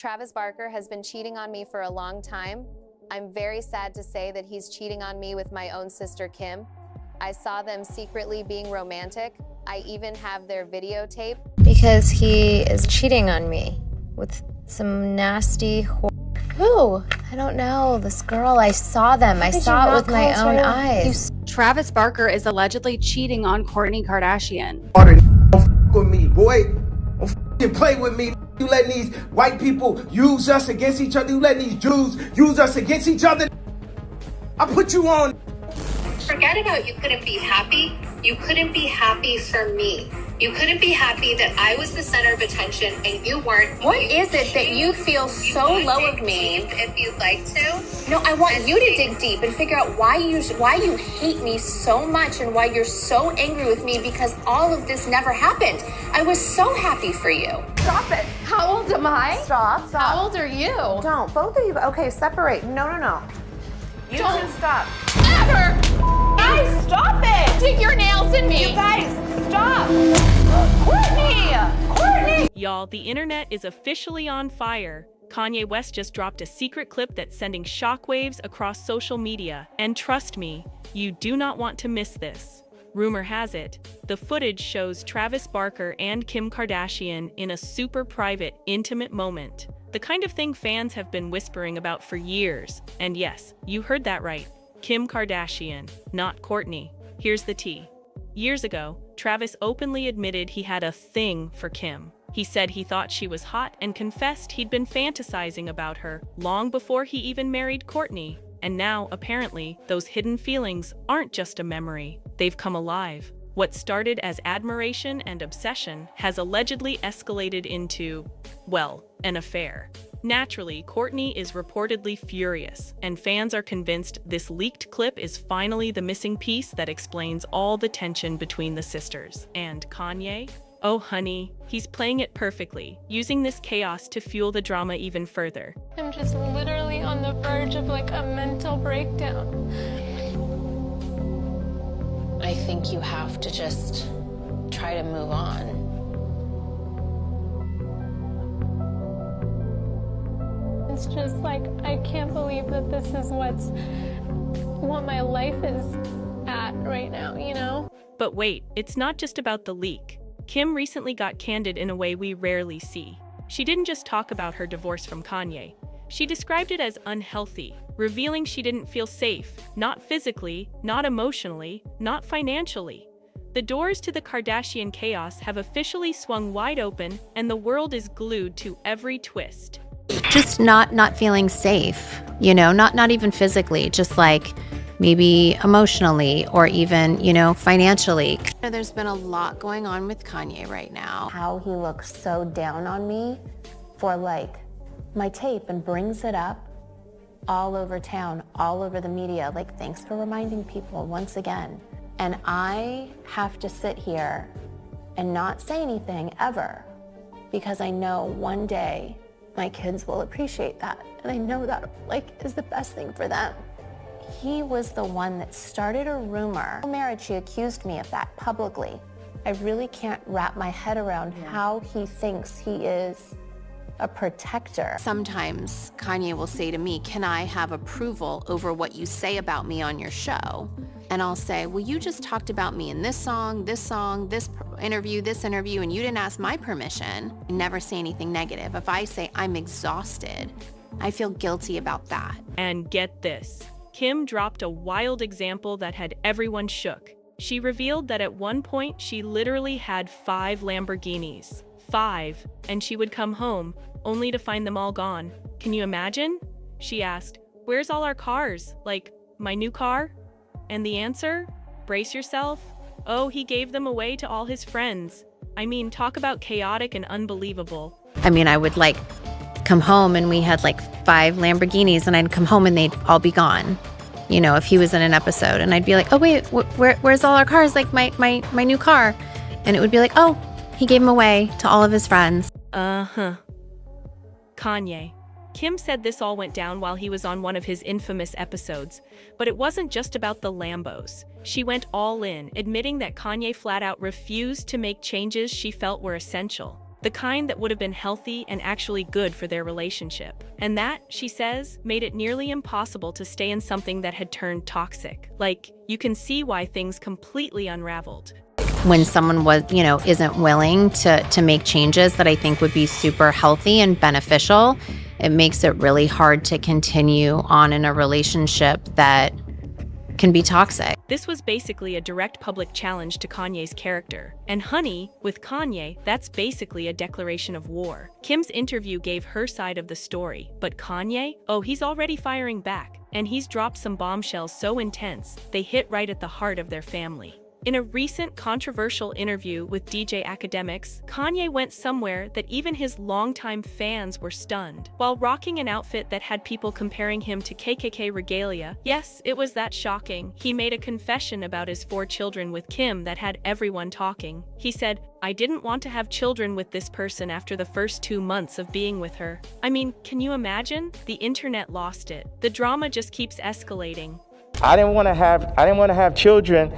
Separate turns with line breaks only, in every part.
Travis Barker has been cheating on me for a long time. I'm very sad to say that he's cheating on me with my own sister, Kim. I saw them secretly being romantic. I even have their videotape.
Because he is cheating on me with some nasty Who? I don't know. This girl, I saw them. I saw it with my own eyes.
Travis Barker is allegedly cheating on Kourtney Kardashian.
Don't with me, boy. Don't play with me. You letting these white people use us against each other. You letting these Jews use us against each other. I put you on.
Forget about you couldn't be happy. You couldn't be happy for me. You couldn't be happy that I was the center of attention and you weren't.
What is it that you feel so low of me?
If you'd like to.
No, I want you to dig deep and figure out why you hate me so much and why you're so angry with me, because all of this never happened. I was so happy for you.
Stop it.
How old am I?
Stop.
How old are you?
Don't. Both of you. Okay, separate. No. You
Don't.
two stop.
Ever!
Guys, stop it!
Dig your nails in me!
You guys, stop! Kourtney!
Y'all, the internet is officially on fire. Kanye West just dropped a secret clip that's sending shockwaves across social media. And trust me, you do not want to miss this. Rumor has it, the footage shows Travis Barker and Kim Kardashian in a super private, intimate moment. The kind of thing fans have been whispering about for years. And yes, you heard that right. Kim Kardashian, not Kourtney. Here's the tea. Years ago, Travis openly admitted he had a thing for Kim. He said he thought she was hot and confessed he'd been fantasizing about her long before he even married Kourtney. And now, apparently, those hidden feelings aren't just a memory. They've come alive. What started as admiration and obsession has allegedly escalated into, well, an affair. Naturally, Kourtney is reportedly furious, and fans are convinced this leaked clip is finally the missing piece that explains all the tension between the sisters. And Kanye? Oh honey, he's playing it perfectly, using this chaos to fuel the drama even further.
I'm just literally on the verge of like a mental breakdown.
I think you have to just try to move on.
It's just like, I can't believe that this is what my life is at right now, you know?
But wait, it's not just about the leak. Kim recently got candid in a way we rarely see. She didn't just talk about her divorce from Kanye. She described it as unhealthy, revealing she didn't feel safe, not physically, not emotionally, not financially. The doors to the Kardashian chaos have officially swung wide open, and the world is glued to every twist.
Just not feeling safe, you know, not even physically, just like maybe emotionally or even, you know, financially. There's been a lot going on with Kanye right now.
How he looks so down on me for like my tape and brings it up all over town, all over the media, like, thanks for reminding people once again. And I have to sit here and not say anything ever, because I know one day my kids will appreciate that. And I know that, like, is the best thing for them. He was the one that started a rumor. Marriage, she accused me of that publicly. I really can't wrap my head around how he thinks he is a protector.
Sometimes Kanye will say to me, can I have approval over what you say about me on your show? And I'll say, well, you just talked about me in this song, this interview, and you didn't ask my permission. I never say anything negative. If I say I'm exhausted, I feel guilty about that.
And get this, Kim dropped a wild example that had everyone shook. She revealed that at one point she literally had 5 Lamborghinis. 5, and she would come home, only to find them all gone. Can you imagine? She asked, where's all our cars? Like, my new car? And the answer? Brace yourself. Oh, he gave them away to all his friends. I mean, talk about chaotic and unbelievable.
I mean, I would like come home and we had like 5 Lamborghinis, and I'd come home and they'd all be gone. You know, if he was in an episode, and I'd be like, oh wait, where's all our cars? Like my new car. And it would be like, oh, he gave them away to all of his friends.
Kanye. Kim said this all went down while he was on one of his infamous episodes, but it wasn't just about the Lambos. She went all in, admitting that Kanye flat out refused to make changes she felt were essential. the kind that would have been healthy and actually good for their relationship. And that, she says, made it nearly impossible to stay in something that had turned toxic. Like, you can see why things completely unraveled.
When someone isn't willing to make changes that I think would be super healthy and beneficial, it makes it really hard to continue on in a relationship that can be toxic.
This was basically a direct public challenge to Kanye's character. And honey, with Kanye, that's basically a declaration of war. Kim's interview gave her side of the story, but Kanye? Oh, he's already firing back. And he's dropped some bombshells so intense, they hit right at the heart of their family. In a recent controversial interview with DJ Academics, Kanye went somewhere that even his longtime fans were stunned. While rocking an outfit that had people comparing him to KKK regalia, yes, it was that shocking, he made a confession about his 4 children with Kim that had everyone talking. He said, "I didn't want to have children with this person after the first 2 months of being with her." I mean, can you imagine? The internet lost it. The drama just keeps escalating.
I didn't want to have children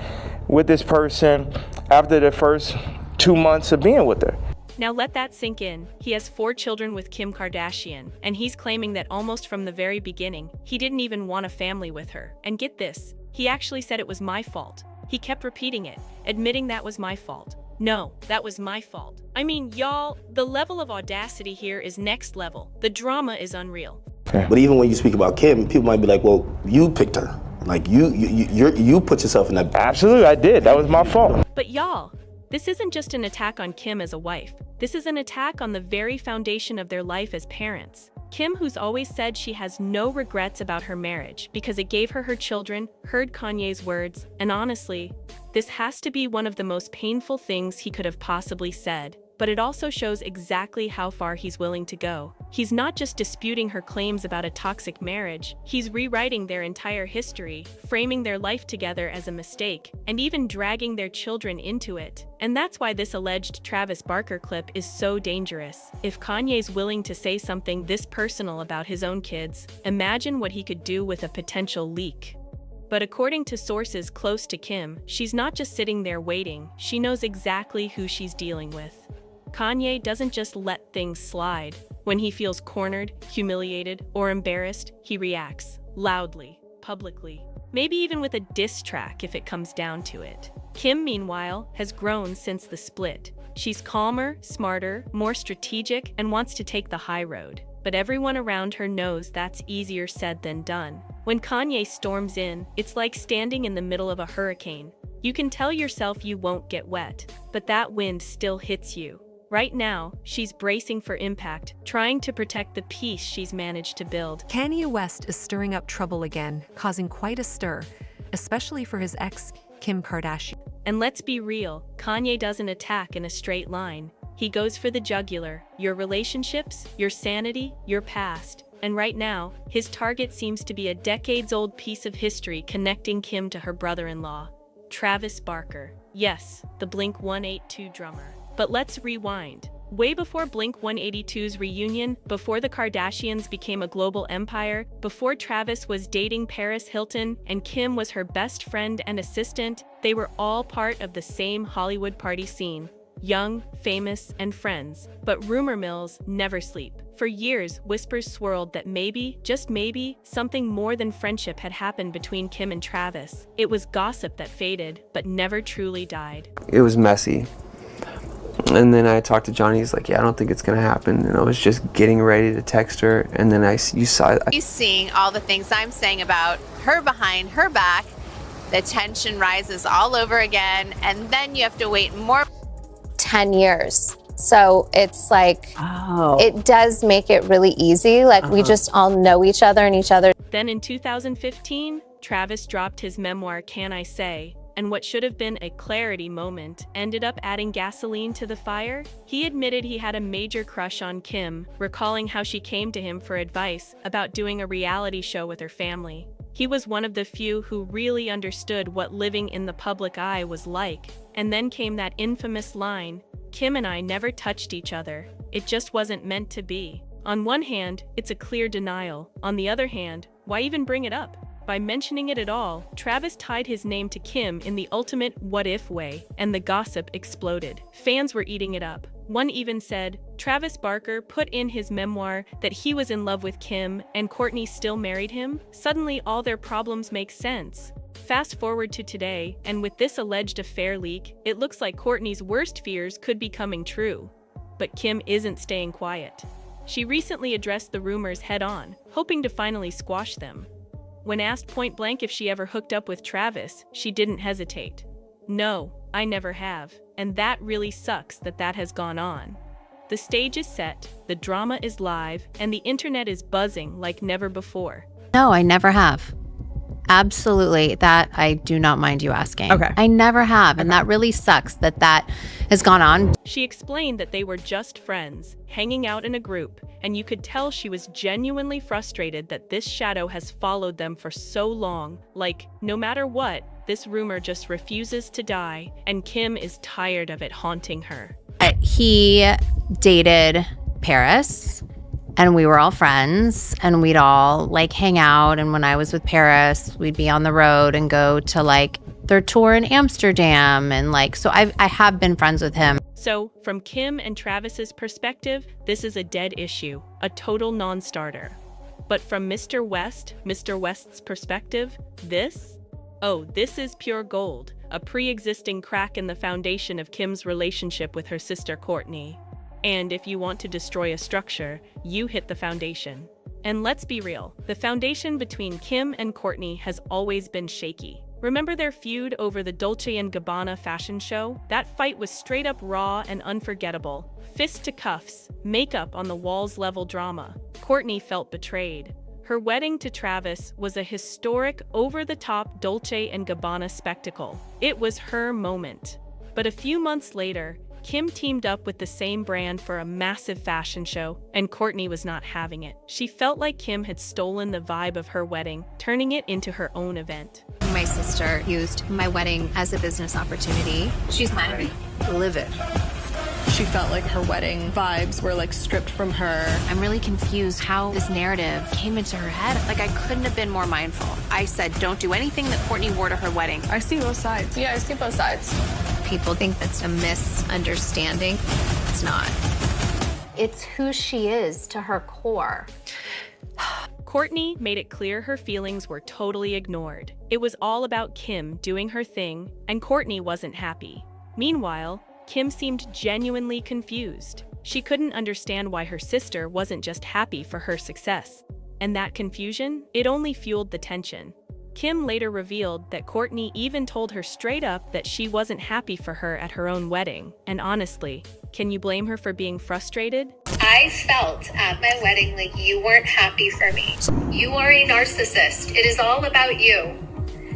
with this person after the first 2 months of being with her.
Now let that sink in. He has 4 children with Kim Kardashian, and he's claiming that almost from the very beginning, he didn't even want a family with her. And get this, he actually said it was my fault. He kept repeating it, admitting that was my fault. No, that was my fault. I mean, y'all, the level of audacity here is next level. The drama is unreal.
But even when you speak about Kim, people might be like, well, you picked her. Like, you put yourself in that.
Absolutely, I did. That was my fault.
But y'all, this isn't just an attack on Kim as a wife. This is an attack on the very foundation of their life as parents. Kim, who's always said she has no regrets about her marriage because it gave her her children, heard Kanye's words, and honestly, this has to be one of the most painful things he could have possibly said. But it also shows exactly how far he's willing to go. He's not just disputing her claims about a toxic marriage, he's rewriting their entire history, framing their life together as a mistake, and even dragging their children into it. And that's why this alleged Travis Barker clip is so dangerous. If Kanye's willing to say something this personal about his own kids, imagine what he could do with a potential leak. But according to sources close to Kim, she's not just sitting there waiting, she knows exactly who she's dealing with. Kanye doesn't just let things slide. When he feels cornered, humiliated, or embarrassed, he reacts loudly, publicly, maybe even with a diss track if it comes down to it. Kim, meanwhile, has grown since the split. She's calmer, smarter, more strategic, and wants to take the high road. But everyone around her knows that's easier said than done. When Kanye storms in, it's like standing in the middle of a hurricane. You can tell yourself you won't get wet, but that wind still hits you. Right now, she's bracing for impact, trying to protect the peace she's managed to build.
Kanye West is stirring up trouble again, causing quite a stir, especially for his ex, Kim Kardashian.
And let's be real, Kanye doesn't attack in a straight line. He goes for the jugular, your relationships, your sanity, your past. And right now, his target seems to be a decades-old piece of history connecting Kim to her brother-in-law, Travis Barker. Yes, the Blink-182 drummer. But let's rewind. Way before Blink-182's reunion, before the Kardashians became a global empire, before Travis was dating Paris Hilton and Kim was her best friend and assistant, they were all part of the same Hollywood party scene. Young, famous, and friends. But rumor mills never sleep. For years, whispers swirled that maybe, just maybe, something more than friendship had happened between Kim and Travis. It was gossip that faded, but never truly died.
It was messy. And then I talked to Johnny, he's like, yeah, I don't think it's gonna happen. And I was just getting ready to text her, and then you saw it.
He's seeing all the things I'm saying about her behind her back. The tension rises all over again, and then you have to wait more.
10 years. So it's like, it does make it really easy. Like we just all know each other and each other.
Then in 2015, Travis dropped his memoir, Can I Say? And what should have been a clarity moment ended up adding gasoline to the fire. He admitted he had a major crush on Kim, recalling how she came to him for advice about doing a reality show with her family. He was one of the few who really understood what living in the public eye was like. And then came that infamous line, Kim and I never touched each other. It just wasn't meant to be. On one hand, it's a clear denial. On the other hand, why even bring it up? By mentioning it at all, Travis tied his name to Kim in the ultimate what-if way, and the gossip exploded. Fans were eating it up. One even said, Travis Barker put in his memoir that he was in love with Kim and Kourtney still married him. Suddenly all their problems make sense. Fast forward to today, and with this alleged affair leak, it looks like Kourtney's worst fears could be coming true. But Kim isn't staying quiet. She recently addressed the rumors head-on, hoping to finally squash them. When asked point-blank if she ever hooked up with Travis, she didn't hesitate. No, I never have, and that really sucks that has gone on. The stage is set, the drama is live, and the internet is buzzing like never before.
No, I never have. Absolutely. That I do not mind you asking.
Okay.
I never have, and that really sucks that has gone on.
She explained that they were just friends, hanging out in a group, and you could tell she was genuinely frustrated that this shadow has followed them for so long. Like, no matter what, this rumor just refuses to die, and Kim is tired of it haunting her.
He dated Paris, and we were all friends, and we'd all like hang out. And when I was with Paris, we'd be on the road and go to like their tour in Amsterdam. And like, so I have been friends with him.
So from Kim and Travis's perspective, this is a dead issue, a total non-starter. But from Mr. West's perspective, this is pure gold, a pre-existing crack in the foundation of Kim's relationship with her sister Kourtney. And if you want to destroy a structure, you hit the foundation. And let's be real, the foundation between Kim and Kourtney has always been shaky. Remember their feud over the Dolce & Gabbana fashion show? That fight was straight up raw and unforgettable. Fist to cuffs, makeup on the walls level drama. Kourtney felt betrayed. Her wedding to Travis was a historic, over-the-top Dolce & Gabbana spectacle. It was her moment. But a few months later, Kim teamed up with the same brand for a massive fashion show, and Kourtney was not having it. She felt like Kim had stolen the vibe of her wedding, turning it into her own event.
My sister used my wedding as a business opportunity. She's mad at me. Livid.
She felt like her wedding vibes were like stripped from her.
I'm really confused how this narrative came into her head. Like, I couldn't have been more mindful. I said, don't do anything that Kourtney wore to her wedding.
I see both sides.
Yeah, I see both sides. People think that's a misunderstanding. It's not.
It's who she is to her core.
Kourtney made it clear her feelings were totally ignored. It was all about Kim doing her thing, and Kourtney wasn't happy. Meanwhile, Kim seemed genuinely confused. She couldn't understand why her sister wasn't just happy for her success. And that confusion, it only fueled the tension. Kim later revealed that Kourtney even told her straight up that she wasn't happy for her at her own wedding. And honestly, can you blame her for being frustrated?
I felt at my wedding like you weren't happy for me. You are a narcissist. It is all about you.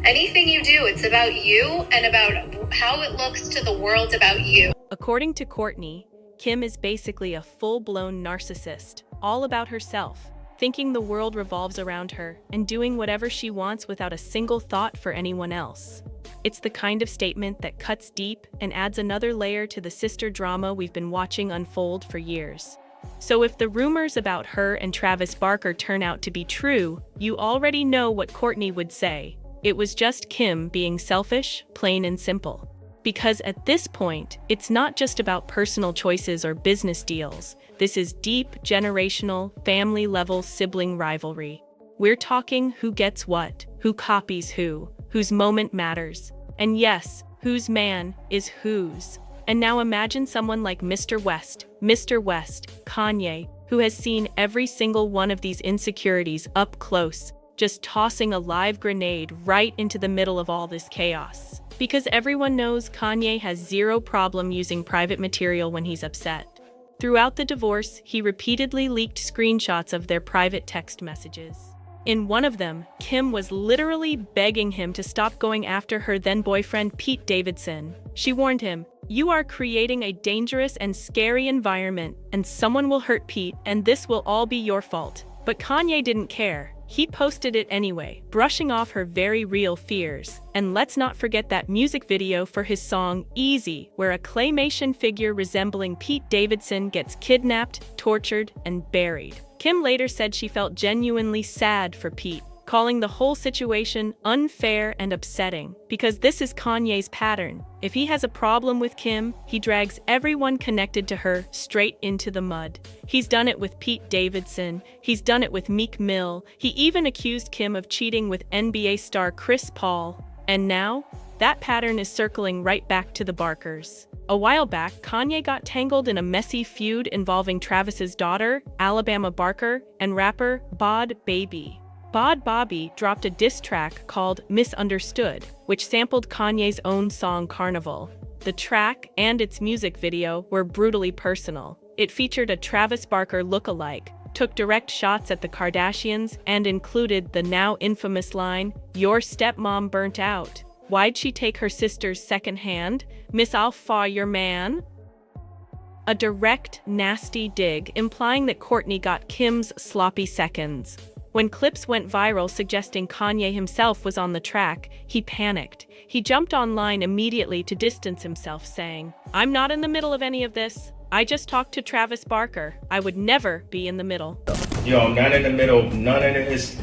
Anything you do, it's about you and about how it looks to the world about you.
According to Kourtney, Kim is basically a full-blown narcissist, all about herself, thinking the world revolves around her and doing whatever she wants without a single thought for anyone else. It's the kind of statement that cuts deep and adds another layer to the sister drama we've been watching unfold for years. So if the rumors about her and Travis Barker turn out to be true, you already know what Kourtney would say. It was just Kim being selfish, plain and simple. Because at this point, it's not just about personal choices or business deals. This is deep, generational, family-level sibling rivalry. We're talking who gets what, who copies who, whose moment matters. And yes, whose man is whose. And now imagine someone like Mr. West, Kanye, who has seen every single one of these insecurities up close, just tossing a live grenade right into the middle of all this chaos. Because everyone knows Kanye has zero problem using private material when he's upset. Throughout the divorce, he repeatedly leaked screenshots of their private text messages. In one of them, Kim was literally begging him to stop going after her then-boyfriend Pete Davidson. She warned him, "You are creating a dangerous and scary environment, and someone will hurt Pete, and this will all be your fault." But Kanye didn't care. He posted it anyway, brushing off her very real fears. And let's not forget that music video for his song Easy, where a claymation figure resembling Pete Davidson gets kidnapped, tortured, and buried. Kim later said she felt genuinely sad for Pete, calling the whole situation unfair and upsetting. Because this is Kanye's pattern. If he has a problem with Kim, he drags everyone connected to her straight into the mud. He's done it with Pete Davidson. He's done it with Meek Mill. He even accused Kim of cheating with NBA star Chris Paul. And now, that pattern is circling right back to the Barkers. A while back, Kanye got tangled in a messy feud involving Travis's daughter, Alabama Barker, and rapper Bod Baby. Bod Bobby dropped a diss track called Misunderstood, which sampled Kanye's own song Carnival. The track and its music video were brutally personal. It featured a Travis Barker look-alike, took direct shots at the Kardashians, and included the now infamous line, "Your stepmom burnt out. Why'd she take her sister's second hand? Miss I'll faw your man?" A direct, nasty dig implying that Kourtney got Kim's sloppy seconds. When clips went viral suggesting Kanye himself was on the track, he panicked. He jumped online immediately to distance himself, saying, "I'm not in the middle of any of this. I just talked to Travis Barker. I would never be in the middle."
Yo, I'm not in the middle. None of this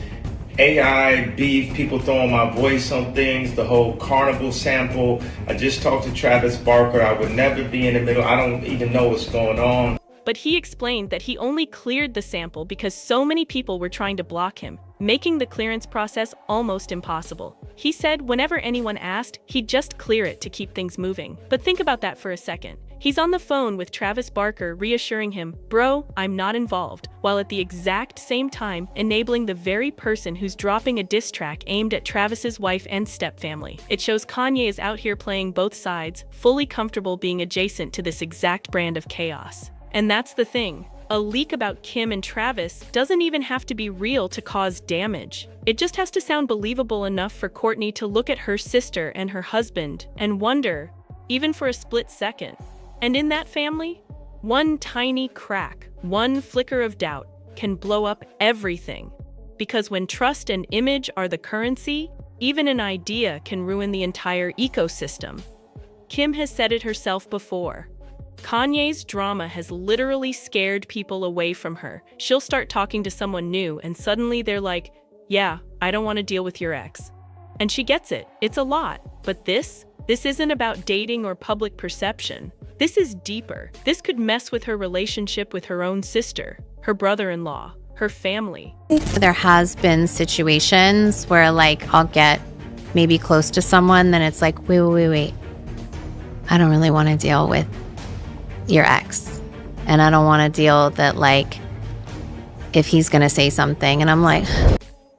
AI beef, people throwing my voice on things, the whole Carnival sample. I just talked to Travis Barker. I would never be in the middle. I don't even know what's going on.
But he explained that he only cleared the sample because so many people were trying to block him, making the clearance process almost impossible. He said whenever anyone asked, he'd just clear it to keep things moving. But think about that for a second. He's on the phone with Travis Barker reassuring him, "Bro, I'm not involved," while at the exact same time enabling the very person who's dropping a diss track aimed at Travis's wife and stepfamily. It shows Kanye is out here playing both sides, fully comfortable being adjacent to this exact brand of chaos. And that's the thing. A leak about Kim and Travis doesn't even have to be real to cause damage. It just has to sound believable enough for Kourtney to look at her sister and her husband and wonder, even for a split second. And in that family, one tiny crack, one flicker of doubt can blow up everything. Because when trust and image are the currency, even an idea can ruin the entire ecosystem. Kim has said it herself before. Kanye's drama has literally scared people away from her. She'll start talking to someone new and suddenly they're like, "Yeah, I don't want to deal with your ex." And she gets it. It's a lot. But this isn't about dating or public perception. This is deeper. This could mess with her relationship with her own sister, her brother-in-law, her family.
There has been situations where like I'll get maybe close to someone, then it's like, wait. I don't really want to deal with your ex. And I don't want to deal that like if he's going to say something and I'm like.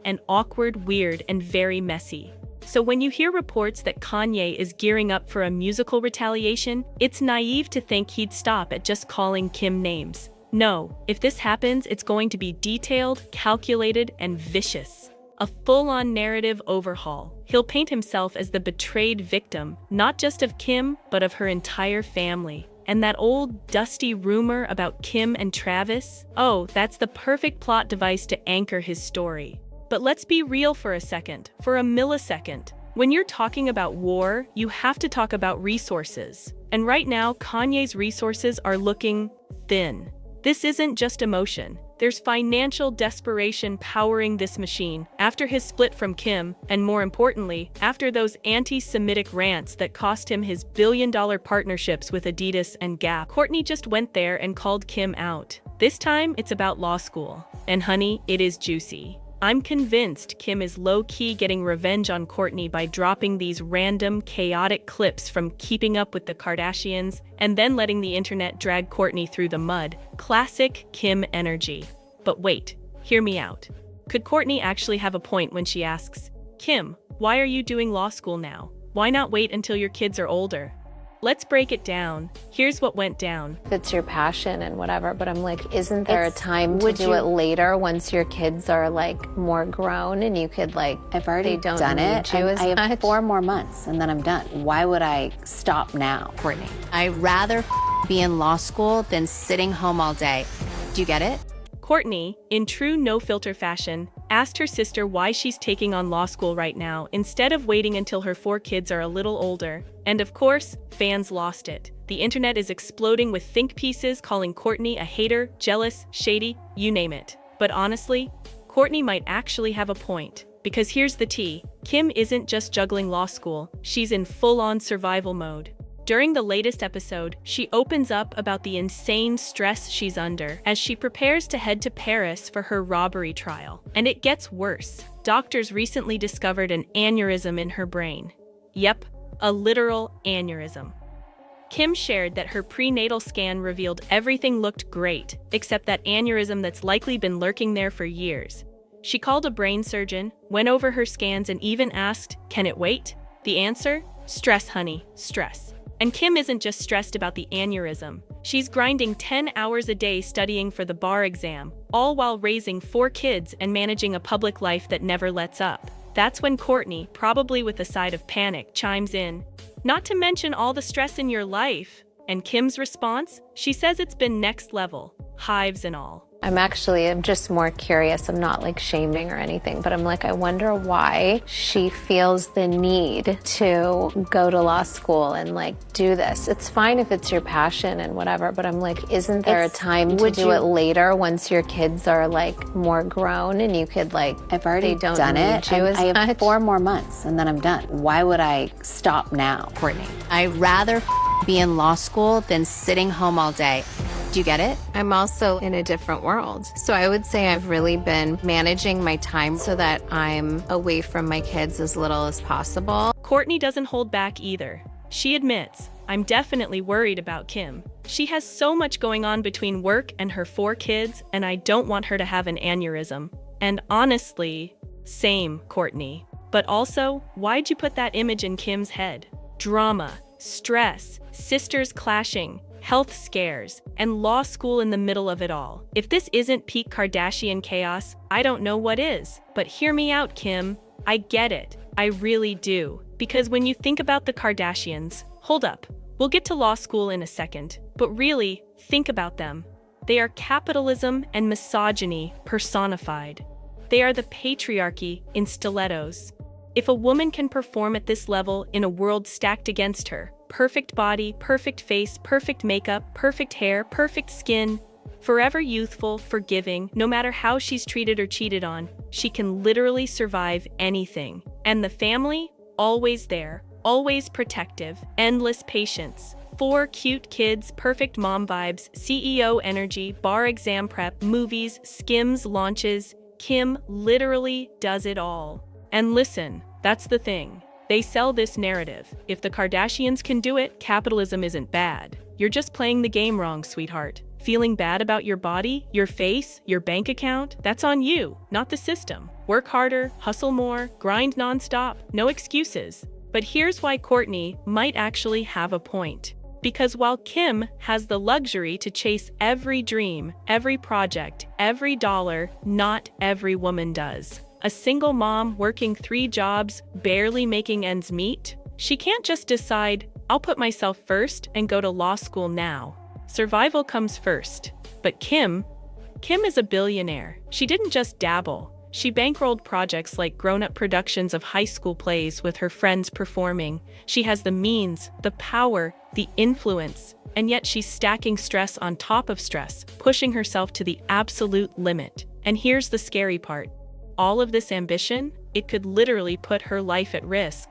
And awkward, weird, and very messy. So when you hear reports that Kanye is gearing up for a musical retaliation, it's naive to think he'd stop at just calling Kim names. No, if this happens, it's going to be detailed, calculated, and vicious. A full-on narrative overhaul. He'll paint himself as the betrayed victim, not just of Kim, but of her entire family. And that old, dusty rumor about Kim and Travis? Oh, that's the perfect plot device to anchor his story. But let's be real for a second, for a millisecond. When you're talking about war, you have to talk about resources. And right now, Kanye's resources are looking thin. This isn't just emotion. There's financial desperation powering this machine. After his split from Kim, and more importantly, after those anti-Semitic rants that cost him his billion-dollar partnerships with Adidas and Gap, Kourtney just went there and called Kim out. This time, it's about law school. And honey, it is juicy. I'm convinced Kim is low-key getting revenge on Kourtney by dropping these random, chaotic clips from Keeping Up with the Kardashians and then letting the internet drag Kourtney through the mud. Classic Kim energy. But wait, hear me out. Could Kourtney actually have a point when she asks, "Kim, why are you doing law school now? Why not wait until your kids are older?" Let's break it down. Here's what went down.
It's your passion and whatever, but I'm like, isn't there a time to do it later once your kids are like more grown and you could like,
I've already done it. I have 4 more months and then I'm done. Why would I stop now?
Kourtney, I'd rather be in law school than sitting home all day. Do you get it?
Kourtney, in true no-filter fashion, asked her sister why she's taking on law school right now instead of waiting until her 4 kids are a little older. And of course, fans lost it. The internet is exploding with think pieces calling Kourtney a hater, jealous, shady, you name it. But honestly, Kourtney might actually have a point. Because here's the tea. Kim isn't just juggling law school, she's in full-on survival mode. During the latest episode, she opens up about the insane stress she's under as she prepares to head to Paris for her robbery trial. And it gets worse. Doctors recently discovered an aneurysm in her brain. Yep, a literal aneurysm. Kim shared that her prenatal scan revealed everything looked great, except that aneurysm that's likely been lurking there for years. She called a brain surgeon, went over her scans, and even asked, "Can it wait?" The answer? Stress, honey, stress. And Kim isn't just stressed about the aneurysm. She's grinding 10 hours a day studying for the bar exam, all while raising 4 kids and managing a public life that never lets up. That's when Kourtney, probably with a side of panic, chimes in. Not to mention all the stress in your life. And Kim's response? She says it's been next level, hives and all.
I'm just more curious. I'm not like shaming or anything, but I'm like, I wonder why she feels the need to go to law school and like do this. It's fine if it's your passion and whatever, but I'm like, isn't there a time to do it later once your kids are like more grown and you could like,
I've already done it. I have 4 more months and then I'm done. Why would I stop now, Kourtney? I'd rather be in law school than sitting home all day. Do you get it?
I'm also in a different world. So I would say I've really been managing my time so that I'm away from my kids as little as possible.
Kourtney doesn't hold back either. She admits, I'm definitely worried about Kim. She has so much going on between work and her 4 kids, and I don't want her to have an aneurysm. And honestly, same, Kourtney. But also, why'd you put that image in Kim's head? Drama, stress, sisters clashing, health scares, and law school in the middle of it all. If this isn't peak Kardashian chaos, I don't know what is. But hear me out, Kim. I get it. I really do. Because when you think about the Kardashians, hold up. We'll get to law school in a second. But really, think about them. They are capitalism and misogyny personified. They are the patriarchy in stilettos. If a woman can perform at this level in a world stacked against her, perfect body, perfect face, perfect makeup, perfect hair, perfect skin, forever youthful, forgiving, no matter how she's treated or cheated on, she can literally survive anything. And the family? Always there, always protective, endless patience. 4 cute kids, perfect mom vibes, CEO energy, bar exam prep, movies, Skims launches. Kim literally does it all. And listen, that's the thing. They sell this narrative. If the Kardashians can do it, capitalism isn't bad. You're just playing the game wrong, sweetheart. Feeling bad about your body, your face, your bank account? That's on you, not the system. Work harder, hustle more, grind nonstop, no excuses. But here's why Kourtney might actually have a point. Because while Kim has the luxury to chase every dream, every project, every dollar, not every woman does. A single mom working 3 jobs, barely making ends meet? She can't just decide, I'll put myself first and go to law school now. Survival comes first. But Kim is a billionaire. She didn't just dabble. She bankrolled projects like grown-up productions of high school plays with her friends performing. She has the means, the power, the influence, and yet she's stacking stress on top of stress, pushing herself to the absolute limit. And here's the scary part. All of this ambition, it could literally put her life at risk.